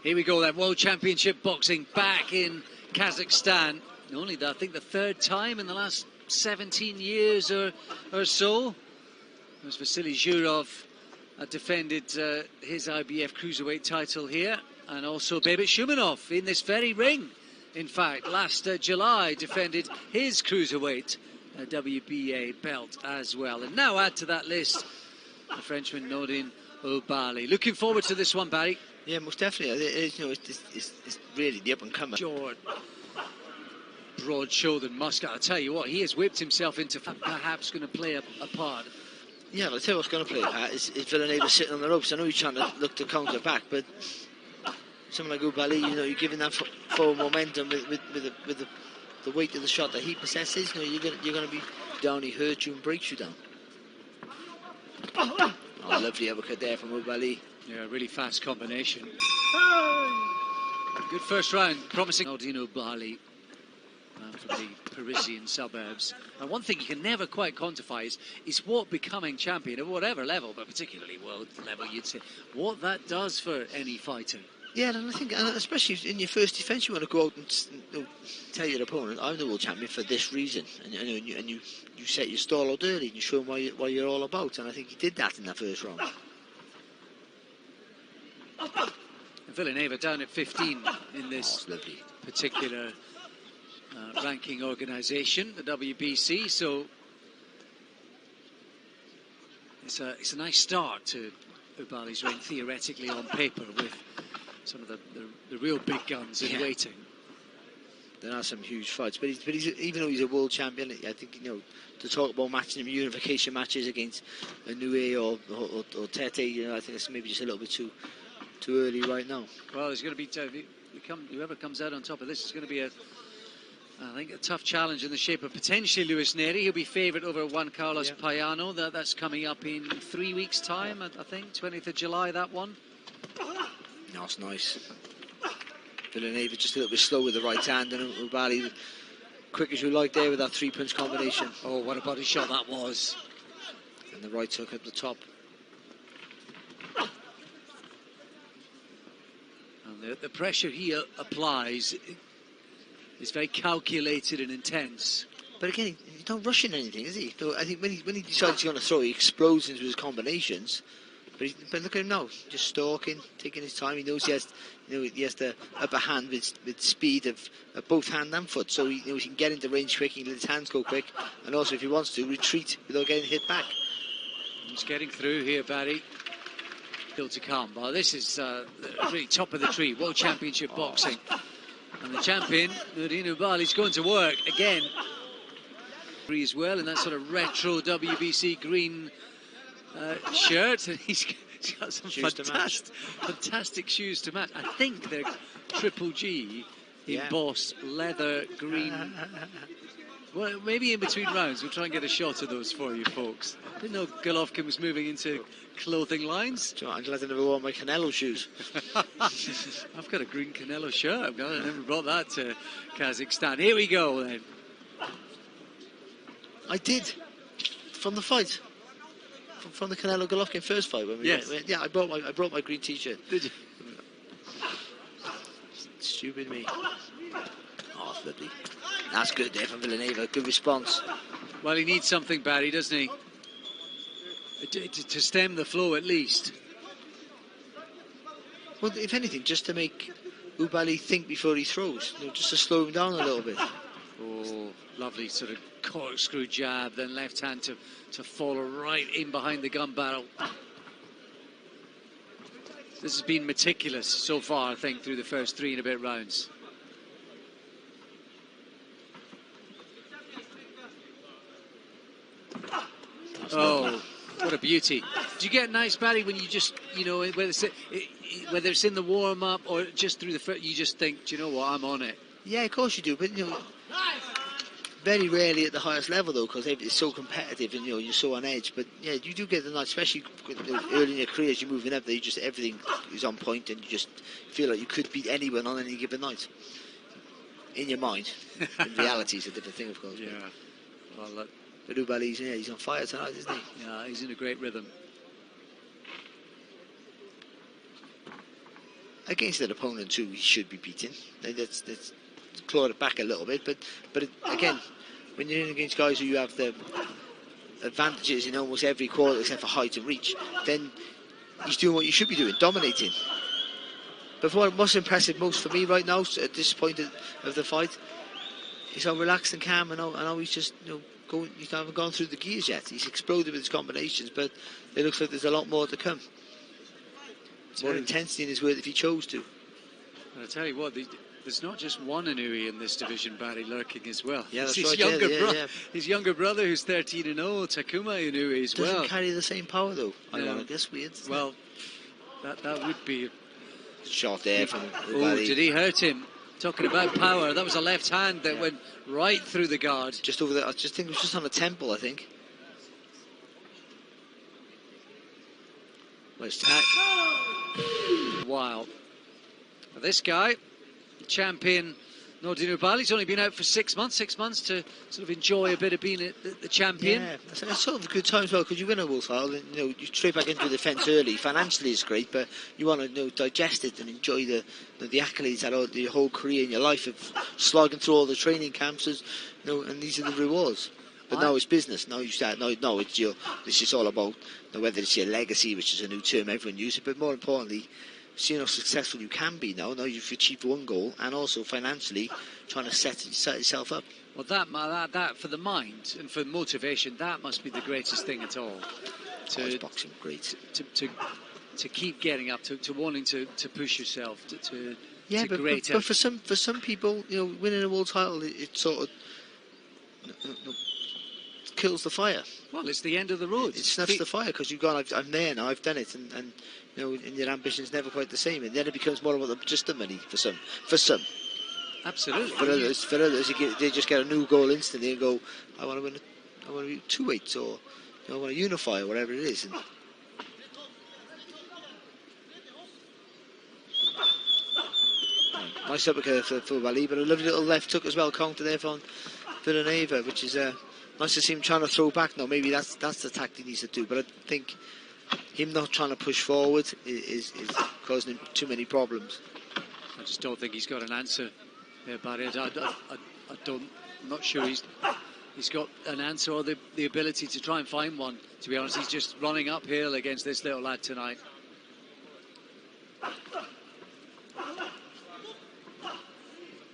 Here we go then, World Championship Boxing back in Kazakhstan. Only, I think, the third time in the last 17 years or so. As Vasily Zhurov defended his IBF cruiserweight title here, and also Bebet Shumenov in this very ring. In fact, last July defended his cruiserweight WBA belt as well. And now add to that list the Frenchman Nordine Obaali. Looking forward to this one, Barry. Yeah, most definitely. It's really the up-and-comer. Short, broad-shouldered muscle. I'll tell you what, he has whipped himself into perhaps going to play a part. Yeah, I'll tell you what's going to play a part is Villanueva sitting on the ropes. I know he's trying to look to counter back, but someone like Obaali, you know, you're giving that forward momentum with the weight of the shot that he possesses. You know, you're going to be down. He hurts you and breaks you down. Oh, lovely uppercut there from Obaali. Yeah, really fast combination. Good first round, promising. Nordine Obaali from the Parisian suburbs. And one thing you can never quite quantify is what becoming champion at whatever level, but particularly world level, you'd say, what that does for any fighter. Yeah, and I think, especially in your first defence, you want to go out and tell your opponent, I'm the world champion for this reason. And you set your stall out early and you show them what you're all about. And I think he did that in that first round. Villanueva down at 15 in this particular ranking organisation, the WBC. So it's a nice start to Obaali's reign, theoretically on paper, with some of the real big guns in waiting. There are some huge fights, but he's even though he's a world champion, I think, you know, to talk about matching him unification matches against Nue or Tete, you know, I think it's maybe just a little bit too early right now. Well, there's going to be whoever comes out on top of this is going to be I think a tough challenge in the shape of potentially Luis Neri. He'll be favourite over Juan Carlos Payano. That's coming up in 3 weeks' time, I think, 20th of July, that one. That's nice. Villanueva just a little bit slow with the right hand, and Obaali quick as you like there with that three-punch combination. Oh, what a body shot that was. And the right hook at the top. And the pressure he applies is very calculated and intense. But again, he's not rushing anything, is he? So I think when he decides he's going to throw, he explodes into his combinations. But look at him now, just stalking, taking his time. He knows he has the upper hand with speed of both hand and foot, so he knows he can get into range quick, he can let his hands go quick, and also if he wants to, retreat without getting hit back. He's getting through here, Barry. Still to come. Well, this is really top of the tree, World Championship Boxing. And the champion, Nordine Obaali, is going to work again. As well, in that sort of retro WBC green shirt, and he's got some fantastic shoes to match. I think they're Triple G embossed leather green. Well, maybe in between rounds we'll try and get a shot of those for you folks. I didn't know Golovkin was moving into clothing lines. I'm glad I never wore my Canelo shoes. I've got a green Canelo shirt. I never brought that to Kazakhstan. Here we go then. I did, from the fight. From the Canelo Golovkin first fight when we went, I brought my green t-shirt. Did you? Stupid me. Oh, lovely. That's good there from Villanueva. Good response. Well, he needs something, Barry, doesn't he? To stem the flow at least. Well, if anything, just to make Obaali think before he throws. You know, just to slow him down a little bit. Oh, lovely sort of corkscrew jab, then left hand to follow right in behind the gun barrel. This has been meticulous so far, I think, through the first 3 and a bit rounds. Oh, what a beauty. Do you get nice, Barry, when you just, you know, whether it's in the warm-up or just through the first, you just think, do you know what, I'm on it? Yeah, of course you do, but, you know, very rarely at the highest level, though, because it's so competitive and, you know, you're so on edge. But, yeah, you do get the night, especially early in your career as you're moving up there, everything is on point and you just feel like you could beat anyone on any given night. in your mind. In reality, it's a different thing, of course. Yeah. Well, but Obaali's, he's on fire tonight, isn't he? Yeah, he's in a great rhythm. Against an opponent who he should be beating, let's claw it back a little bit. But again, when you're in against guys who you have the advantages in almost every quarter except for height and reach, then he's doing what you should be doing, dominating. But what's impressive most for me right now, at this point of the fight, is how relaxed and calm and how he's just going. He hasn't gone through the gears yet. He's exploded with his combinations, but it looks like there's a lot more to come. More intensity in his work if he chose to. And I tell you what, there's not just one Inui in this division, Barry, lurking as well. Yeah, that's his right. Younger his younger brother, who's 13-0, Takuma Inui as well. Doesn't carry the same power though. No. That's weird. Well, that would be shot there from Obaali. Did he hurt him? Talking about power, that was a left hand that went right through the guard. Just over there. I just think it was just on the temple, I think. Wow. This guy, champion Nordine Obaali's only been out for 6 months. 6 months to sort of enjoy a bit of being the champion. Yeah, that's sort of a good time as well, because you win a world title and you straight back into the fence early. Financially it's great, but you want to digest it and enjoy the accolades that your whole career and your life of slogging through all the training camps, and these are the rewards. But now it's business. Now you start. No, it's this is all about whether it's your legacy, which is a new term everyone uses, but more importantly, seeing how successful you can be now. Now you've achieved one goal, and also financially trying to set yourself up. Well, that for the mind and for motivation, that must be the greatest thing at all. It's boxing, great. To keep getting up, to wanting to push yourself, to but for some people, winning a world title, it sort of kills the fire. Well, it's the end of the road. It snuffs the fire because you've gone. I'm there now. I've done it, and and your ambition's never quite the same. And then it becomes more about just the money for some. Absolutely. For others, they just get a new goal instantly and go, I want to win. I want to be 2 weights, or I want to unify, or whatever it is. And nice uppercut for Obaali, but a lovely little left hook as well, counter there from Villanueva, which is nice to see him trying to throw back now. Maybe that's the tactic he needs to do, but I think him not trying to push forward is causing him too many problems. I just don't think he's got an answer there, Barry. I'm not sure he's got an answer or the ability to try and find one. To be honest, he's just running uphill against this little lad tonight.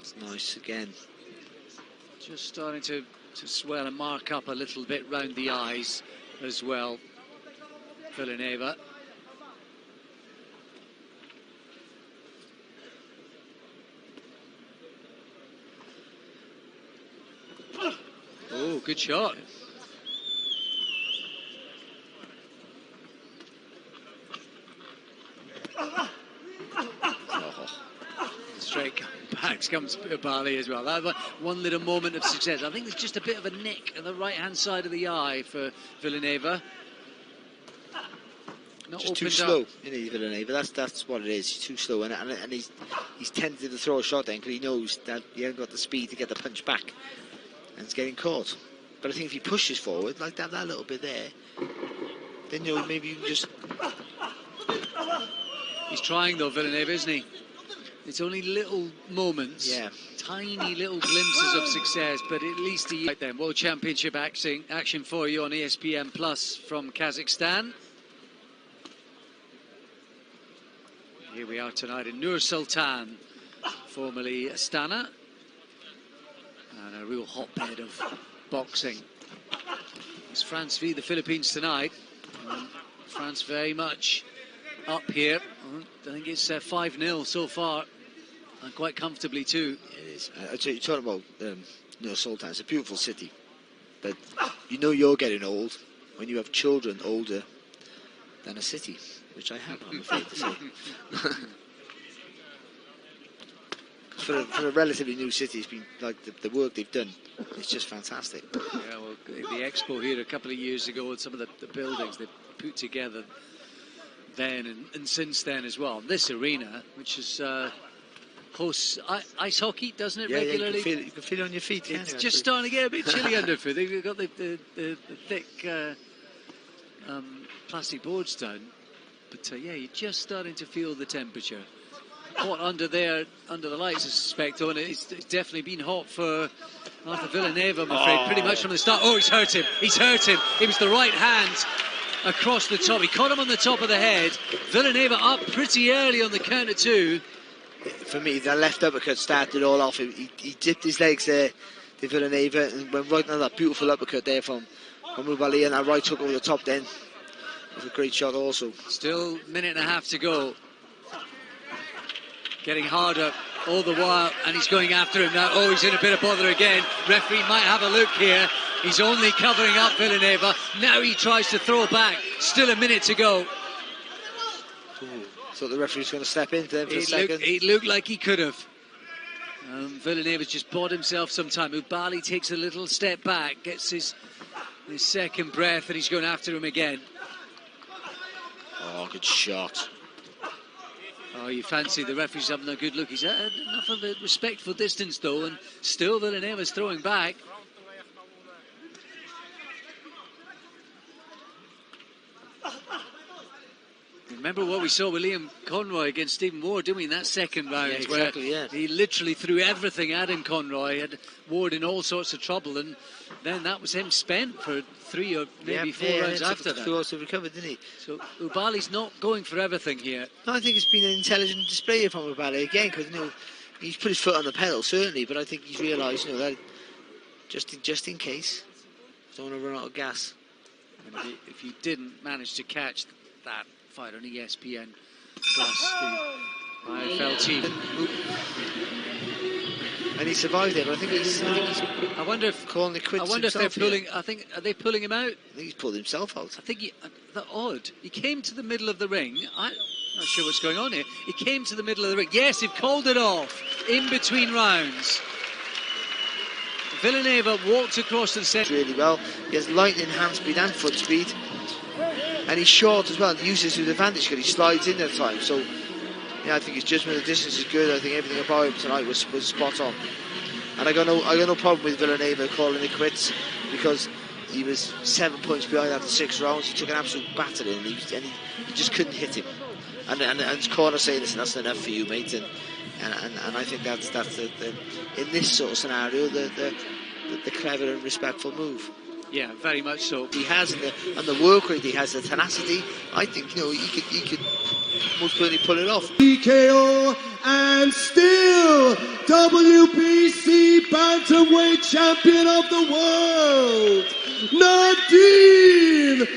It's nice again. Just starting to swell and mark up a little bit round the eyes as well, Villanueva. Oh, good shot. Straight backs comes Obaali as well. That was one little moment of success. I think there's just a bit of a nick at the right-hand side of the eye for Villanueva. Not just too slow, Villanueva. That's what it is. He's too slow, and he's tempted to throw a shot then because he knows that he hasn't got the speed to get the punch back, and it's getting caught. But I think if he pushes forward like that little bit there, then maybe you can just. He's trying though, Villanueva, isn't he? It's only little moments, tiny little glimpses of success, but at least he right then. World Championship action for you on ESPN Plus from Kazakhstan. Here we are tonight in Nur Sultan, formerly Astana, and a real hotbed of boxing. It's France v the Philippines tonight. France very much up here. I think it's 5-0 so far, and quite comfortably too. You're talking about Nur Sultan. It's a beautiful city, but you're getting old when you have children older than a city, which I have, I'm afraid to say. For a relatively new city, it's been like the work they've done. It's just fantastic. Yeah, well, the expo here a couple of years ago, and some of the buildings they put together then and since then as well. This arena, which is hosts ice hockey, doesn't it, Yeah, regularly? you can feel it on your feet. It's just starting to get a bit chilly underfoot. They've got the thick plastic boards down. But yeah, you're just starting to feel the temperature. Hot under there, under the lights, I suspect. Oh, and it's definitely been hot for Arthur Villanueva, I'm afraid, pretty much from the start. Oh, he's hurt him. He's hurt him. It was the right hand across the top. He caught him on the top of the head. Villanueva up pretty early on the count of 2. For me, that left uppercut started it all off. He dipped his legs there to Villanueva and went right into that beautiful uppercut there from Obaali, and that right hook over the top then. It was a great shot also. Still a minute and a half to go. Getting harder all the while, and he's going after him now. Oh, he's in a bit of bother again. Referee might have a look here. He's only covering up Villanueva. Now he tries to throw back. Still a minute to go. So the referee's going to step in there for a second. It looked like he could have. Villanueva's just bought himself some time. Obaali takes a little step back, gets his second breath, and he's going after him again. Oh, good shot. Oh, you fancy the referee's having a good look. He's at enough of a respectful distance, though, and still Villanueva's throwing back. Remember what we saw with Liam Conroy against Stephen Ward, didn't we, in that second round? Yeah, exactly, where yeah. He literally threw everything at him, Conroy. Had Ward in all sorts of trouble, and then that was him spent for 3 or maybe 4 rounds after that. He also recovered, didn't he? So Obaali's not going for everything here. No, I think it's been an intelligent display from Obaali again, because he's put his foot on the pedal, certainly, but I think he's realised that just in case, don't want to run out of gas. And if you didn't manage to catch that fight on ESPN plus the IFL team, and he survived it, but I think he's I wonder if calling it quits. I wonder if they're pulling. Here. Are they pulling him out? I think he's pulled himself out. I think that's odd. He came to the middle of the ring. I'm not sure what's going on here. He came to the middle of the ring. Yes, they've called it off in between rounds. Villanueva walked across to the centre. Really well. He has lightning hand speed and foot speed. And he's short as well. He uses his advantage because he slides in at the time. So, yeah, I think his judgment of distance is good. I think everything about him tonight was spot on. And I got no problem with Villanueva calling it quits, because he was 7 points behind after 6 rounds. He took an absolute battering, and he just couldn't hit him. And his corner saying, listen, that's enough for you, mate. And I think that's in this sort of scenario the clever and respectful move. Yeah, very much so. He has, and the work rate he has, the tenacity. I think he could most certainly pull it off. TKO and still WBC bantamweight champion of the world, Nordine.